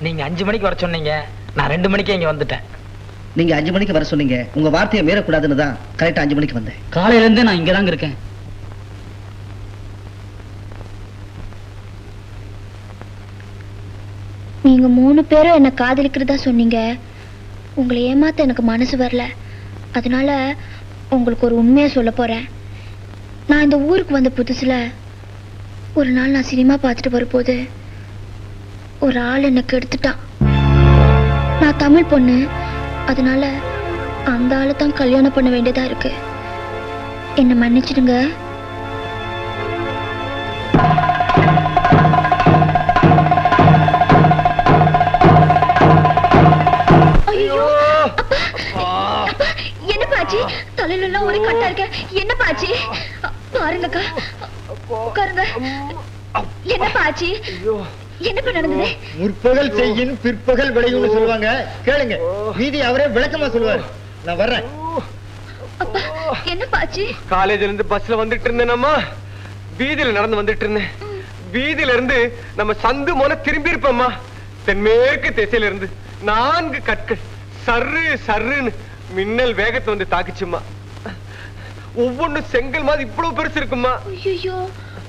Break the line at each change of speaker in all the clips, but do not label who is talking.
நீங்க 5 மணிக்கு வர சொன்னீங்க, நான் 2 மணிக்கு இங்க வந்துட்டேன்.
நீங்க 5 மணிக்கு வர சொன்னீங்க, உங்க வார்த்தையை மீறக்கூடாதுன்னு தான் கரெக்டா 5 மணிக்கு வந்தேன்.
காலையில இருந்தே நான் இங்கதாங்க இருக்கேன்.
நீங்க 3 பேரும் என்ன காதலிக்கிறதா சொன்னீங்க. உங்களை ஏமாத்த எனக்கு மனசு வரல. அதனால உங்களுக்கு ஒரு உண்மையை சொல்ல போறேன். நான் இந்த ஊருக்கு வந்த புதுசுல ஒரு நாள் நான் சினிமா பார்த்துட்டு வரும்போது ஒரு ஆள் என்னை கெடுத்துட்டான். நான் தமிழ் பொண்ணு, அதனால அந்த ஆளை தான் கல்யாணம் பண்ண வேண்டியதா இருக்கு. என்னை மன்னிச்சிடுங்க. என்ன பாச்சி, தலையில எல்லாம் ஒரே கட்டா இருக்க. என்ன பாச்சி, பாருங்கக்கா, உட்காருங்க. என்ன பாச்சி, என்ன நடந்தது?
முற்பகல் செய்யின் பிற்பகல் விளையும்னு சொல்லுவாங்க, கேளுங்க. மீதி அவரே விளக்கமா சொல்லுவாரு. நான் வர்றேன்.
அப்பா, என்ன பாச்சி?
காலேஜ்ல இருந்து பஸ்ல வந்துட்டு இருந்தேனம்மா, வீதியில நடந்து வந்துட்டு இருந்தேன். வீதியில இருந்து நம்ம சந்து மோன திரும்பி இருப்போம்மா. தென்மேற்கு திசையில இருந்து 4 கற்கள் சர்ரு சர்ருன்னு மின்னல் வேகத்தை வந்து தாக்குச்சுமா. ஒவ்வொன்றும் செங்கல் மாதிரி இவ்வளவு பெருசு இருக்குமா.
ஐயோ,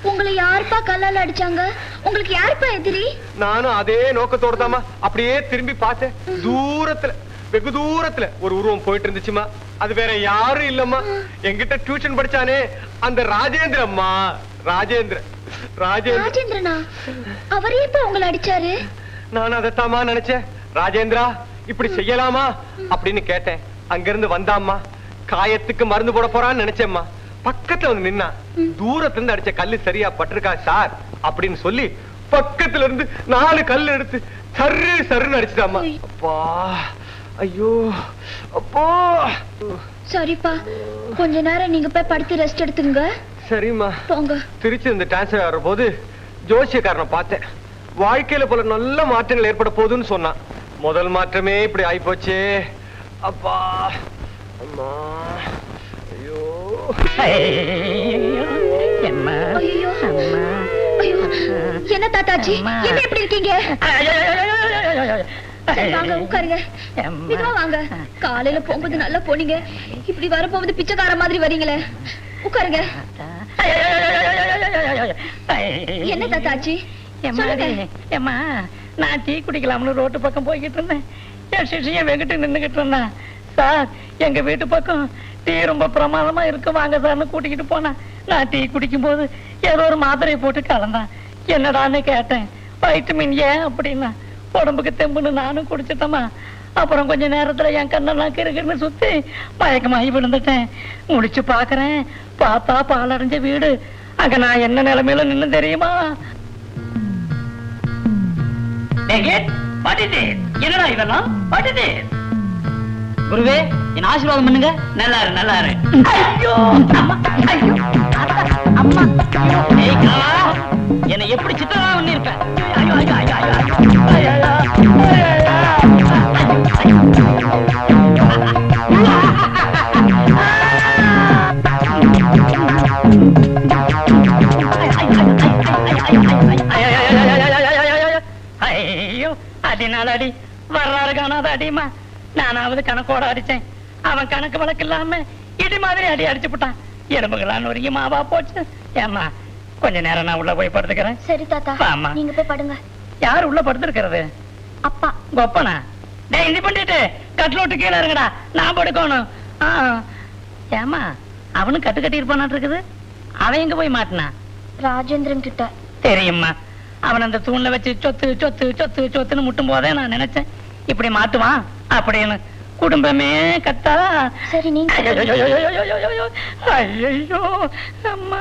உங்களை யாருப்பா கல்லால அடிச்சாங்க? உங்களுக்கு யாருப்பா எதிரி?
நானும் அதே நோக்கத்தோட தாமா அப்படியே திரும்பி பார்த்தேன். தூரத்துல, வெகு தூரத்துல ஒரு உருவம் போயிட்டு இருந்துச்சுமா. அது வேற யாரும் இல்லம்மா, என்கிட்ட டியூஷன் படிச்சானே அந்த ராஜேந்திரம்மா.
ராஜேந்திரனா? அவரே இப்ப உங்களை அடிச்சாரு?
நானும் அதைத்தாமா நினைச்சேன். ராஜேந்திரா, இப்படி செய்யலாமா அப்படின்னு கேட்டேன். அங்கிருந்து வந்தாம்மா. காயத்துக்கு மருந்து போட போறான்னு நினைச்சேம்மா. பக்கத்துல வந்து நின்னா. தூரத்துல இருந்து அடிச்ச கல்லு சரியா பட்டிருக்கா சார் அப்படின்னு சொல்லி பக்கத்துல இருந்து 4 கல் எடுத்து சர்ரு சர்ருன்னு அடிச்சுட்டாமா. அப்பா, ஐயோ அப்பா.
சரிப்பா, கொஞ்ச நேரம் நீங்க போய் படுத்து ரெஸ்ட் எடுத்துங்க.
சரிம்மா,
போங்க.
திருச்சி இருந்து டிரான்ஸ்ஃபர் ஆகிற போது ஜோசியக்காரனை பார்த்தேன். வாழ்க்கையில போல நல்ல மாற்றங்கள் ஏற்பட போகுதுன்னு சொன்னான். முதல் மாற்றமே இப்படி ஆயிப்போச்சே. அப்பா, அம்மா, ஐயோ.
என்ன தாத்தாச்சி, என்ன எப்படி இருக்கீங்க? வாங்க உட்காருங்க. வாங்க. காலையில போகும்போது நல்லா போனீங்க, இப்படி வரப்போகுது பிச்சைக்கார மாதிரி வரீங்களே. உட்காருங்க. என்ன தாத்தாச்சி?
நான் டீ குடிக்கலாம்னு ரோட்டு பக்கம் போய்கிட்டு இருந்தேன். என் சிஷியன் வெங்கிட்டு நின்னுகிட்டு இருந்தேன். சார், எங்க வீட்டு பக்கம் டீ ரொம்ப பிரமாதமா இருக்கு, வாங்க சார்னு கூட்டிக்கிட்டு போனேன். நான் டீ குடிக்கும் போது ஏதோ ஒரு மாத்திரையை போட்டு கலந்தான். என்னடான்னு கேட்டேன். வைட்டமின் ஏ அப்படின்னா. உடம்புக்கு தெம்புன்னு நானும் குடிச்சிட்டேமா. அப்புறம் கொஞ்ச நேரத்துல என் கண்ணெல்லாம் கிருக்குன்னு சுத்தி மயக்கமாகி விழுந்துட்டேன். முடிச்சு பாக்குறேன், பார்த்தா பாலடைஞ்ச வீடு. அங்க நான் என்ன நிலைமையில நின்னு தெரியுமா? என்னடா இதெல்லாம்? குருவே, என் ஆசீர்வாதம் பண்ணுங்க. நல்லா இரு, நல்லா இரு. ஐயோ அம்மா, என்னை எப்படி சித்தரா பண்ணிருப்பேன். ஐயோ, அதனால அடி வர்றாரு காணாத அடிமா. நானாவது கணக்கோட அடிச்சேன், அவன் கணக்கு வழக்கு இல்லாம இடி மாதிரி அடி அடிச்சு போட்டான். எலும்புகளான்னு ஒரு மாவா போச்சு. ஏமா, கொஞ்ச நேரம் நான் உள்ள போய் படுத்துக்கிறேன்.
சரி தாத்தா, நீங்க போய் படுங்க.
யாரு உள்ள படுத்துருக்கிறது?
அப்பா.
கொப்பனா? டேய், இது பண்ணிட்டு கட்லோட்டு கீழே இருங்கடா, நான் படுக்கணும். ஏமா, அவனும் கட்டு கட்டி இருப்பான் இருக்குது. அவன் எங்க போய் மாட்டினா?
ராஜேந்திரன் கிட்ட.
தெரியுமா, அவன் அந்த தூண்ல வச்சு சொத்து சொத்து சொத்து சொத்துன்னு முட்டும் போதே நான் நினைச்சேன் இப்படி மாட்டுவான் அப்படின்னு. குடும்பமே கத்தா.
சரி, நீங்க
ஐயோ அம்மா.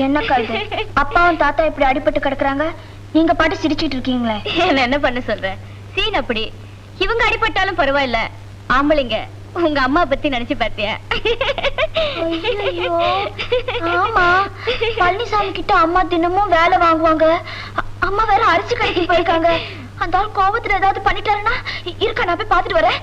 என்ன கழுது, அப்பாவும் தாத்தா இப்படி அடிபட்டு கிடக்குறாங்க, நீங்க பாட்டு சிரிச்சிட்டு இருக்கீங்களே. என்ன பண்ண சொல்ற? சீன் அப்படி. இவங்க அடிபட்டாலும் பரவாயில்ல, ஆம்பளைங்க உங்க அம்மா பத்தி நினைச்சு பாத்தியா? ஆமா, பழனிசாமி கிட்ட அம்மா தினமும் வேலை வாங்குவாங்க. அம்மா வேற அரிசி கடைக்கு போயிருக்காங்க. அந்த ஆள் கோபத்துல ஏதாவது பண்ணிட்டாருன்னா இருக்கா, நான் போய் பார்த்துட்டு வரேன்.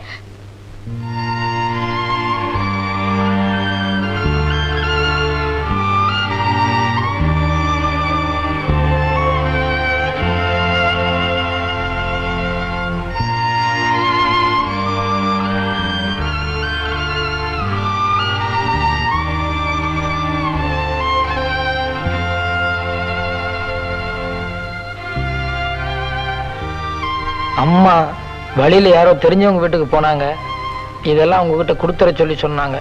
அம்மா வழியில யாரோ தெரிஞ்சவங்க வீட்டுக்கு போனாங்க, இதெல்லாம் உங்ககிட்ட கொடுத்துற சொல்லி சொன்னாங்க.